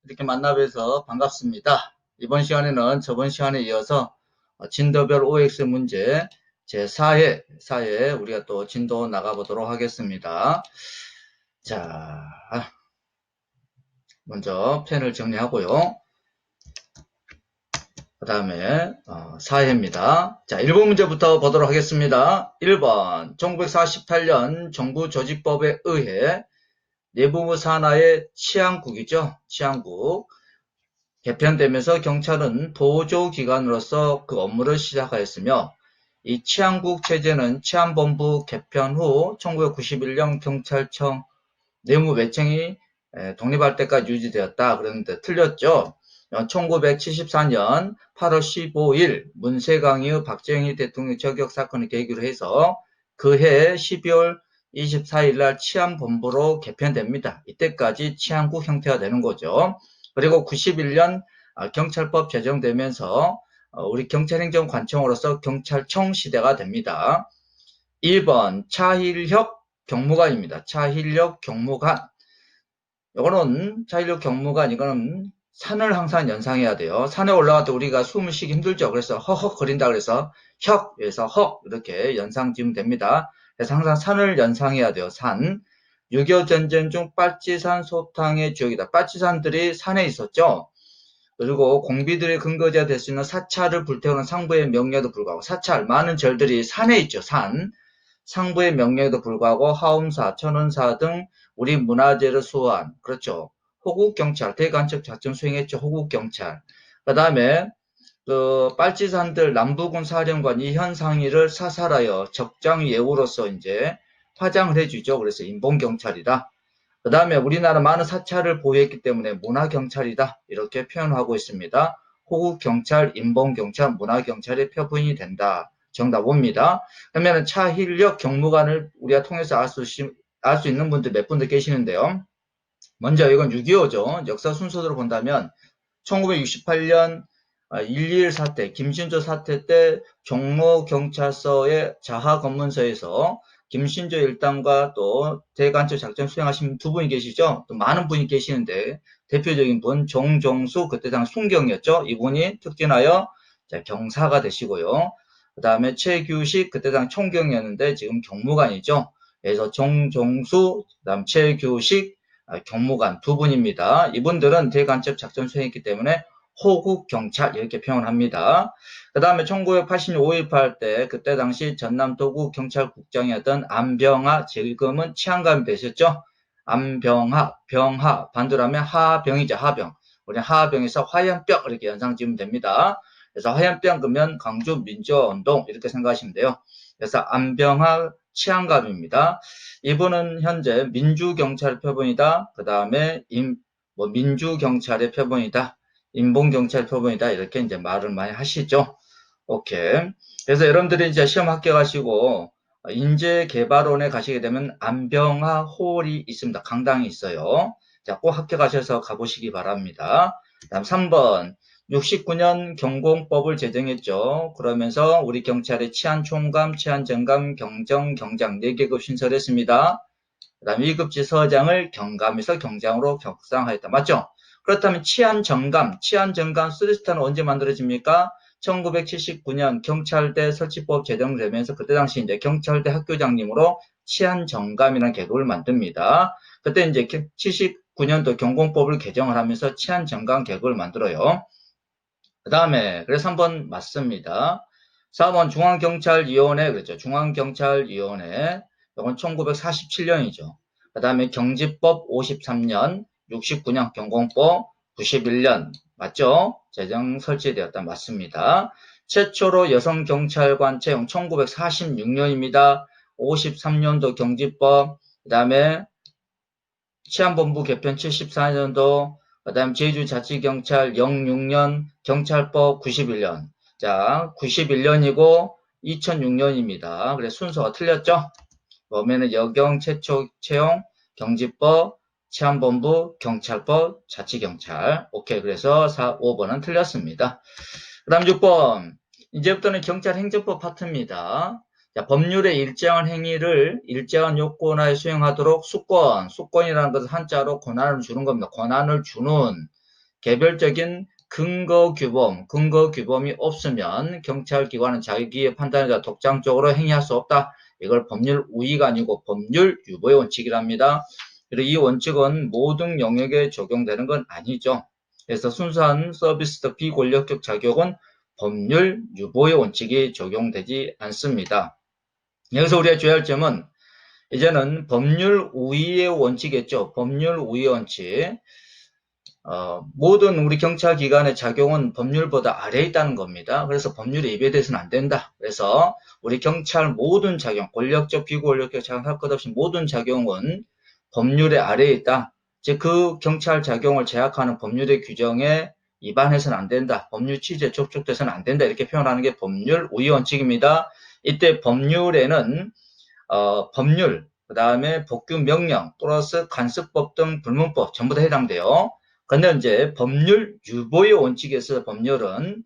이렇게 만나뵈서 반갑습니다. 이번 시간에는 저번 시간에 이어서 진도별 OX 문제 제4회 우리가 또 진도 나가보도록 하겠습니다. 자, 먼저 펜을 정리하고요. 그 다음에 4회입니다. 자, 1번 문제부터 보도록 하겠습니다. 1번 1948년 정부조직법에 의해 내부부 산하의 치안국이죠. 치안국 개편되면서 경찰은 보조기관으로서 그 업무를 시작하였으며 이 치안국 체제는 치안본부 개편 후 1991년 경찰청 내무외청이 독립할 때까지 유지되었다. 그런데 틀렸죠. 1974년 8월 15일 문세강의 박정희 대통령 저격 사건을 계기로 해서 그해 12월 24일 날 치안본부로 개편됩니다. 이때까지 치안국 형태가 되는 거죠. 그리고 91년 경찰법 제정되면서 우리 경찰행정관청으로서 경찰청 시대가 됩니다. 2번 차일혁 경무관입니다. 차일혁 경무관. 이거는 산을 항상 연상해야 돼요. 산에 올라갈 때 우리가 숨을 쉬기 힘들죠. 그래서 허헉거린다 그래서 혁에서 헉 이렇게 연상 지으면 됩니다. 그래서 항상 산을 연상해야 돼요. 산. 6.25 전쟁 중 빨치산 소탕의 지역이다. 빨치산들이 산에 있었죠. 그리고 공비들의 근거지가 될 수 있는 사찰을 불태우는 상부의 명령에도 불구하고 사찰, 많은 절들이 산에 있죠. 산. 상부의 명령에도 불구하고 하엄사, 천원사 등 우리 문화재를 수호한, 그렇죠. 호국경찰, 대간첩 작전 수행했죠. 호국경찰. 그 다음에 빨치산들 남부군 사령관 이현상이를 사살하여 적장 예우로서 이제 화장을 해주죠. 그래서 인본경찰이다. 그 다음에 우리나라 많은 사찰을 보유했기 때문에 문화경찰이다. 이렇게 표현하고 있습니다. 호국경찰, 인본경찰, 문화경찰의 표본이 된다. 정답 옵니다. 그러면 차힐력 경무관을 우리가 통해서 알 수 있는 분들 몇 분들 계시는데요. 먼저 이건 6.25죠. 역사 순서대로 본다면 1968년 1.21 사태, 김신조 사태 때 종로경찰서의 자하검문소에서 김신조 일당과 또 대간첩 작전 수행하신 두 분이 계시죠. 또 많은 분이 계시는데 대표적인 분 정종수 그때 당 순경이었죠. 이분이 특진하여 경사가 되시고요. 그 다음에 최규식 그때 당 총경이었는데 지금 경무관이죠. 그래서 정종수, 그다음 최규식 경무관 두 분입니다. 이분들은 대간첩 작전 수행했기 때문에 호국경찰 이렇게 표현합니다. 그 다음에 1980년 5.18 때 그때 당시 전남 도구경찰국장이었던 안병하 지금은 치안감이 되셨죠. 안병하, 병하 반대로 하면 하병이죠. 하병. 우리 하병에서 화염병 이렇게 연상 지으면 됩니다. 그래서 화염병 그러면 광주 민주화운동 이렇게 생각하시면 돼요. 그래서 안병하 치안감입니다. 이분은 현재 민주경찰 표본이다. 그 다음에 민주경찰의 표본이다. 인본경찰 표본이다. 이렇게 이제 말을 많이 하시죠. 오케이. 그래서 여러분들이 이제 시험 합격하시고 인재개발원에 가시게 되면 안병하 홀이 있습니다. 강당이 있어요. 자, 꼭 합격하셔서 가보시기 바랍니다. 다음 3번. 69년 경공법을 제정했죠. 그러면서 우리 경찰의 치안총감, 치안정감, 경정, 경장 4계급 신설했습니다. 그 다음 1급지 서장을 경감에서 경장으로 격상하였다. 맞죠? 그렇다면 치안정감, 쓰리스타는 언제 만들어집니까? 1979년 경찰대 설치법 제정되면서 그때 당시 이제 경찰대 학교장님으로 치안정감이라는 계급을 만듭니다. 그때 이제 79년도 경공법을 개정을 하면서 치안정감 계급을 만들어요. 그 다음에 그래서 한번 맞습니다. 4번 중앙경찰위원회 그랬죠. 중앙경찰위원회 이건 1947년이죠. 그 다음에 경지법 53년 69년 경공법 91년 맞죠? 제정 설치되었다. 맞습니다. 최초로 여성경찰관 채용 1946년입니다. 53년도 경지법 그 다음에 치안본부 개편 74년도 그 다음 제주자치경찰 06년 경찰법 91년 자 91년이고 2006년입니다. 그래서 순서가 틀렸죠. 그러면은 여경 최초 채용 경지법 치안본부 경찰법 자치경찰 오케이. 그래서 5번은 틀렸습니다. 그 다음 6번 이제부터는 경찰행정법 파트입니다. 자, 법률의 일정한 행위를 일정한 요건하에 수행하도록 수권이라는 것은 한자로 권한을 주는 겁니다. 권한을 주는 개별적인 근거 규범이 없으면 경찰기관은 자기의 판단에 따라 독단적으로 행위할 수 없다. 이걸 법률 우위가 아니고 법률 유보의 원칙이랍니다. 그리고 이 원칙은 모든 영역에 적용되는 건 아니죠. 그래서 순수한 서비스적 비권력적 작용은 법률 유보의 원칙이 적용되지 않습니다. 여기서 우리가 주의할 할 점은 이제는 법률 우위의 원칙이겠죠. 법률 우위 원칙. 모든 우리 경찰기관의 작용은 법률보다 아래에 있다는 겁니다. 그래서 법률에 위배돼서는 안 된다. 그래서 우리 경찰 모든 작용, 권력적, 비권력적 작용할 것 없이 모든 작용은 법률의 아래에 있다. 즉, 그 경찰 작용을 제약하는 법률의 규정에 위반해서는 안 된다. 법률 취지에 접촉돼서는 안 된다. 이렇게 표현하는 게 법률 우위 원칙입니다. 이때 법률에는 법률, 그 다음에 법규 명령, 플러스 간수법 등 불문법 전부 다 해당돼요. 근데 이제 법률 유보의 원칙에서 법률은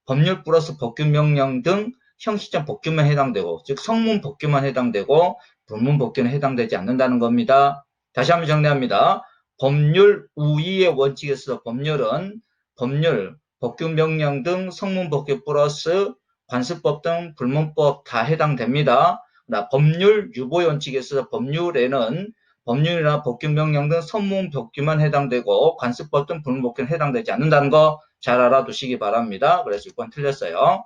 법률 플러스 법규 명령 등 형식적 법규만 해당되고, 즉 성문 법규만 해당되고 불문 법규는 해당되지 않는다는 겁니다. 다시 한번 정리합니다. 법률 우위의 원칙에서 법률은 법률, 법규 명령 등 성문 법규 플러스 관습법 등 불문법 다 해당됩니다. 법률 유보 원칙에서 법률에는 법률이나 법규 명령 등 성문 법규만 해당되고 관습법 등 불문 법규는 해당되지 않는다는 거 잘 알아두시기 바랍니다. 그래서 6번 틀렸어요.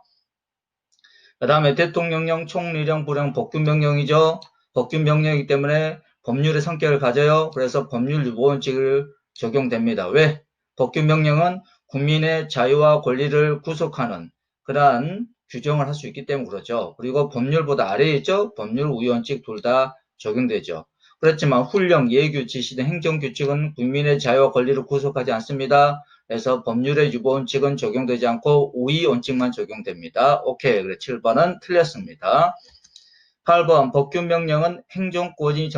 그 다음에 대통령령, 총리령, 부령 법규 명령이죠. 법규 명령이기 때문에 법률의 성격을 가져요. 그래서 법률 유보 원칙을 적용됩니다. 왜? 법규 명령은 국민의 자유와 권리를 구속하는 그러한 규정을 할 수 있기 때문에 그렇죠. 그리고 법률보다 아래에 있죠. 법률 우위 원칙 둘 다 적용되죠. 그렇지만 훈령, 예규, 지시 등 행정규칙은 국민의 자유와 권리를 구속하지 않습니다. 그래서 법률의 유보 원칙은 적용되지 않고 우위 원칙만 적용됩니다. 오케이. 그래 7번은 틀렸습니다. 8번 법규 명령은 행정권이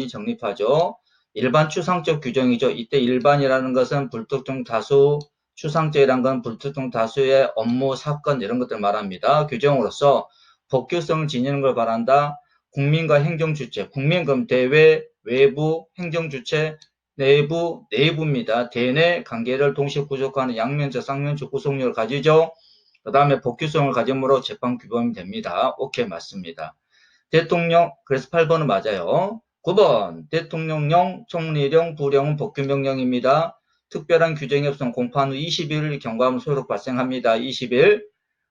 정립하죠. 일반 추상적 규정이죠. 이때 일반이라는 것은 불특정 다수, 추상적이라는 건 불특정 다수의 업무, 사건 이런 것들 말합니다. 규정으로서 법규성을 지니는 걸 바란다. 국민과 행정주체, 국민금 대외, 외부, 행정주체, 내부입니다. 대내 관계를 동시에 구속하는 양면적, 쌍면적 구속력을 가지죠. 그 다음에 법규성을 가짐으로 재판 규범이 됩니다. 오케이, 맞습니다. 대통령, 그래서 8번은 맞아요. 9번, 대통령령, 총리령, 부령은 법규명령입니다. 특별한 규정이 없으면 공판 후 20일 경과하면 소요록 발생합니다. 20일.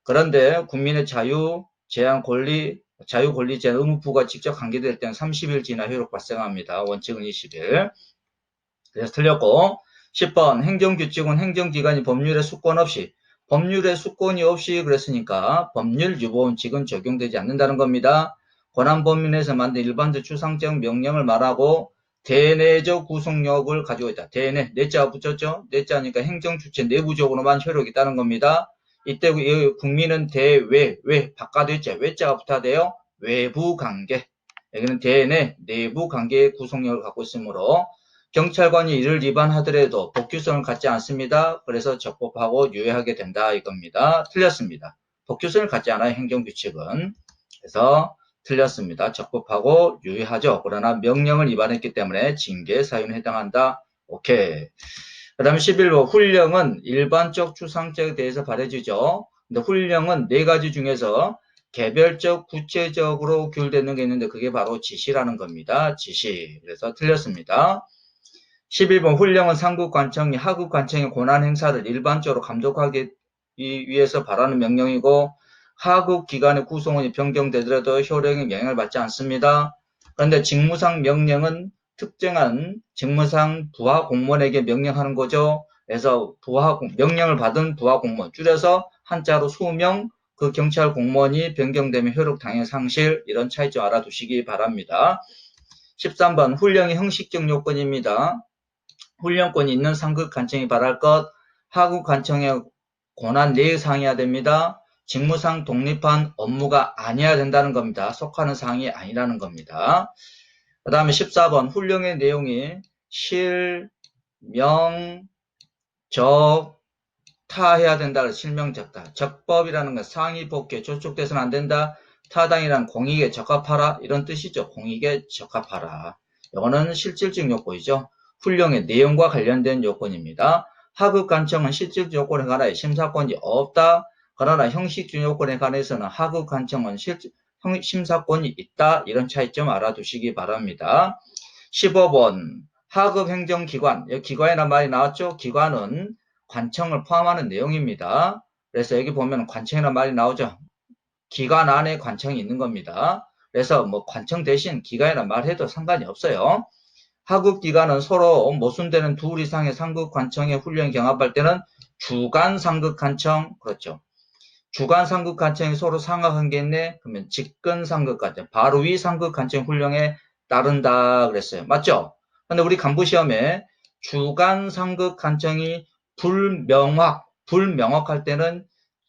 그런데 국민의 자유, 제한 권리, 자유 권리 제한 의무부가 직접 관계될 때는 30일 지나 효력 발생합니다. 원칙은 20일. 그래서 틀렸고 10번 행정규칙은 행정기관이 법률의 수권이 없이 그랬으니까 법률 유보원칙은 적용되지 않는다는 겁니다. 권한범위 내에서 만든 일반적 추상적 명령을 말하고 대내적 구속력을 가지고 있다. 대내, 내자가 붙였죠? 내자니까 행정주체 내부적으로만 효력이 있다는 겁니다. 이때 국민은 대외, 바깥에 있죠. 외자가 붙어야 돼요. 외부 관계. 여기는 대내, 내부 관계의 구속력을 갖고 있으므로 경찰관이 이를 위반하더라도 법규성을 갖지 않습니다. 그래서 적법하고 유예하게 된다 이겁니다. 틀렸습니다. 법규성을 갖지 않아요. 행정규칙은. 그래서 틀렸습니다. 적법하고 유예하죠. 그러나 명령을 위반했기 때문에 징계 사유에 해당한다. 오케이. 그 다음에 11번 훈령은 일반적 추상적에 대해서 발해지죠. 근데 훈령은 네 가지 중에서 개별적 구체적으로 규율되는 게 있는데 그게 바로 지시라는 겁니다. 지시. 그래서 틀렸습니다. 11번 훈령은 상급관청이 하급관청의 권한 행사를 일반적으로 감독하기 위해서 발하는 명령이고 하급기관의 구성원이 변경되더라도 효력에 영향을 받지 않습니다. 그런데 직무상 명령은 특정한 직무상 부하 공무원에게 명령하는 거죠. 그래서 명령을 받은 부하 공무원, 줄여서 한자로 수명, 그 경찰 공무원이 변경되면 효력 당연 상실, 이런 차이점 알아두시기 바랍니다. 13번 훈령의 형식적 요건입니다. 훈련권이 있는 상급 관청이 발할 것, 하급 관청의 권한 내의 사항이어야 됩니다. 직무상 독립한 업무가 아니어야 된다는 겁니다. 속하는 사항이 아니라는 겁니다. 그 다음에 14번 훈령의 내용이 실, 명, 적, 타 해야 된다. 실명적다. 적법이라는 건 상위 복귀에 저촉돼서는 안 된다. 타당이란 공익에 적합하라 이런 뜻이죠. 공익에 적합하라. 이거는 실질적 요건이죠. 훈령의 내용과 관련된 요건입니다. 하급 관청은 실질적 요건에 관하여 심사권이 없다. 그러나 형식적 요건에 관해서는 하급 관청은 심사권이 있다. 이런 차이점 알아두시기 바랍니다. 15번 하급 행정기관, 여기 기관이라는 말이 나왔죠? 기관은 관청을 포함하는 내용입니다. 그래서 여기 보면 관청이라는 말이 나오죠? 기관 안에 관청이 있는 겁니다. 그래서 뭐 관청 대신 기관이라는 말 해도 상관이 없어요. 하급 기관은 서로 모순되는 둘 이상의 상급 관청의 훈련 경합할 때는 주간 상급 관청, 그렇죠. 주간 상급 관청이 서로 상하 관계있네? 그러면 직근 상급 관청, 바로 위 상급 관청 훈령에 따른다 그랬어요. 맞죠? 근데 우리 간부 시험에 주간 상급 관청이 불명확할 때는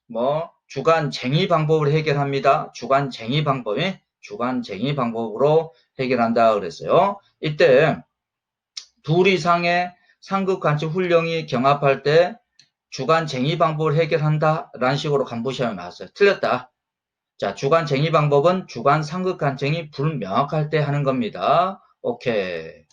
뭐 주간 쟁의 방법으로 해결합니다. 주간 쟁의 방법으로 해결한다 그랬어요. 이때 둘 이상의 상급 관청 훈령이 경합할 때 주간 쟁의 방법을 해결한다 라는 식으로 간부시험에 나왔어요. 틀렸다. 자, 주간 쟁의 방법은 주간 상급 관청이 불명확할 때 하는 겁니다. 오케이.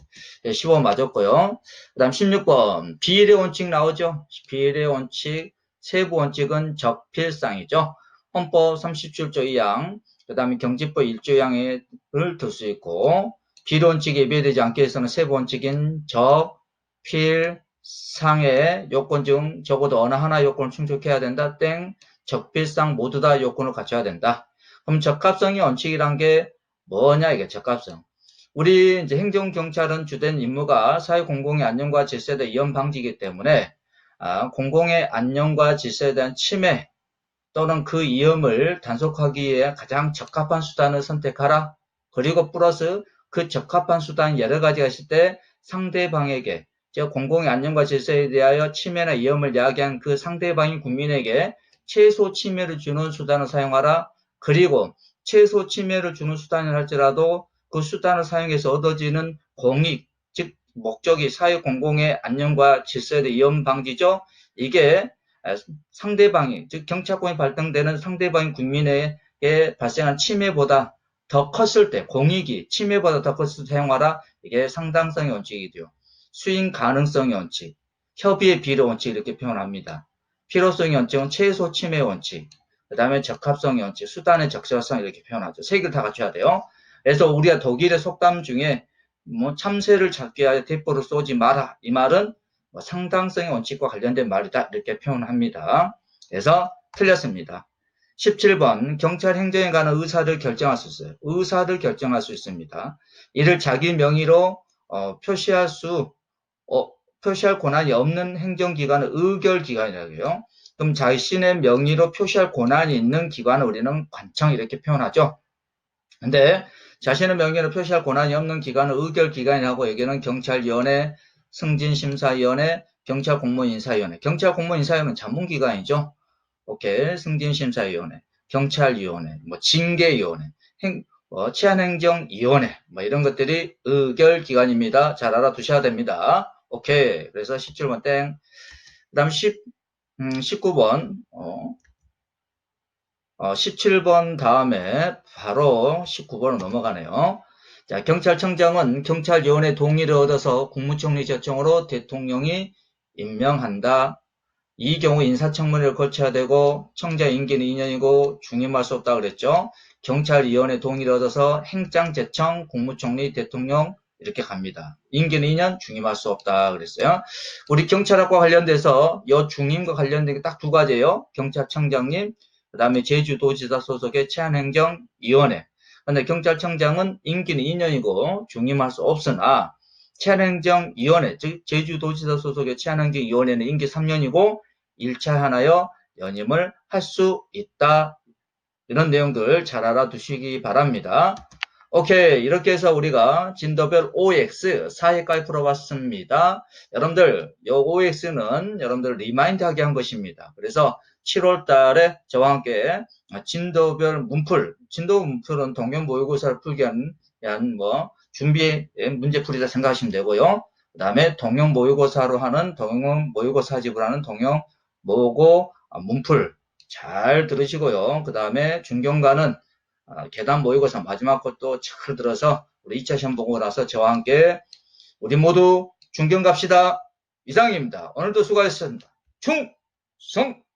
15번 맞았고요. 그 다음 16번 비례 원칙 나오죠. 비례 원칙, 세부 원칙은 적필상이죠. 헌법 37조 2항, 그 다음에 경제법 1조 2항을 들 수 있고 비례 원칙에 예배되지 않게 해서는 세부 원칙인 적필상의 요건 중 적어도 어느 하나 요건을 충족해야 된다. 땡. 적필상 모두 다 요건을 갖춰야 된다. 그럼 적합성의 원칙이란 게 뭐냐 이게 적합성. 우리 이제 행정경찰은 주된 임무가 사회 공공의 안녕과 질서에 대한 위험 방지이기 때문에 공공의 안녕과 질서에 대한 침해 또는 그 위험을 단속하기 위해 가장 적합한 수단을 선택하라. 그리고 플러스 그 적합한 수단 여러 가지가 있을 때 상대방에게 즉 공공의 안녕과 질서에 대하여 침해나 위험을 야기한 그 상대방인 국민에게 최소 침해를 주는 수단을 사용하라. 그리고 최소 침해를 주는 수단을 할지라도 그 수단을 사용해서 얻어지는 공익, 즉 목적이 사회 공공의 안녕과 질서에 대한 위험 방지죠. 이게 상대방이, 즉 경찰권이 발동되는 상대방인 국민에게 발생한 침해보다 더 컸을 때, 공익이 침해보다 더 컸을 때 사용하라. 이게 상당성의 원칙이죠. 수행 가능성의 원칙, 협의의 비례 원칙 이렇게 표현합니다. 필요성의 원칙은 최소 침해 원칙, 그 다음에 적합성의 원칙, 수단의 적절성 이렇게 표현하죠. 세 개를 다 갖춰야 돼요. 그래서 우리가 독일의 속담 중에 뭐 참새를 잡기 위하여 대포를 쏘지 마라. 이 말은 뭐 상당성의 원칙과 관련된 말이다. 이렇게 표현합니다. 그래서 틀렸습니다. 17번 경찰 행정에 관한 의사를 결정할 수 있어요. 의사를 결정할 수 있습니다. 이를 자기 명의로 표시할 권한이 없는 행정기관은 의결기관이라고 해요. 그럼 자신의 명의로 표시할 권한이 있는 기관을 우리는 관청 이렇게 표현하죠. 근데 자신의 명의로 표시할 권한이 없는 기관은 의결기관이라고 여기는 경찰위원회, 승진심사위원회, 경찰공무원인사위원회. 경찰공무원인사위원회는 전문기관이죠. 오케이. 승진심사위원회, 경찰위원회, 뭐 징계위원회, 치안행정위원회, 뭐 이런 것들이 의결기관입니다. 잘 알아두셔야 됩니다. 오케이. 그래서 17번 땡. 그 다음 19번, 17번 다음에 바로 19번으로 넘어가네요. 자, 경찰청장은 경찰위원회 동의를 얻어서 국무총리 제청으로 대통령이 임명한다. 이 경우 인사청문회를 거쳐야 되고 청장 임기는 2년이고 중임할 수 없다 그랬죠. 경찰위원회 동의를 얻어서 행장 제청 국무총리 대통령 이렇게 갑니다. 임기는 2년 중임할 수 없다 그랬어요. 우리 경찰학과 관련돼서 이 중임과 관련된 게 딱 두 가지예요. 경찰청장님 그 다음에 제주도지사 소속의 치안행정위원회. 근데 경찰청장은 임기는 2년이고 중임할 수 없으나 치안행정위원회, 즉 제주도지사 소속의 치안행정위원회는 임기 3년이고 1차 하나여 연임을 할 수 있다. 이런 내용들 잘 알아두시기 바랍니다. 오케이. 이렇게 해서 우리가 진도별 OX 4회까지 풀어봤습니다. 여러분들, 이 OX는 여러분들 리마인드하게 한 것입니다. 그래서 7월 달에 저와 함께 진도별 문풀, 진도별 문풀은 동형 모의고사를 풀기 위한 뭐 준비 문제풀이다 생각하시면 되고요. 그 다음에 동형 모의고사로 하는 동형 모의고사집을 하는 동형 모고 문풀 잘 들으시고요. 그 다음에 중경과는 계단 모의고사 마지막 것도 잘 들어서 우리 2차 시험 보고 나서 저와 함께 우리 모두 중견 갑시다. 이상입니다. 오늘도 수고하셨습니다. 충성!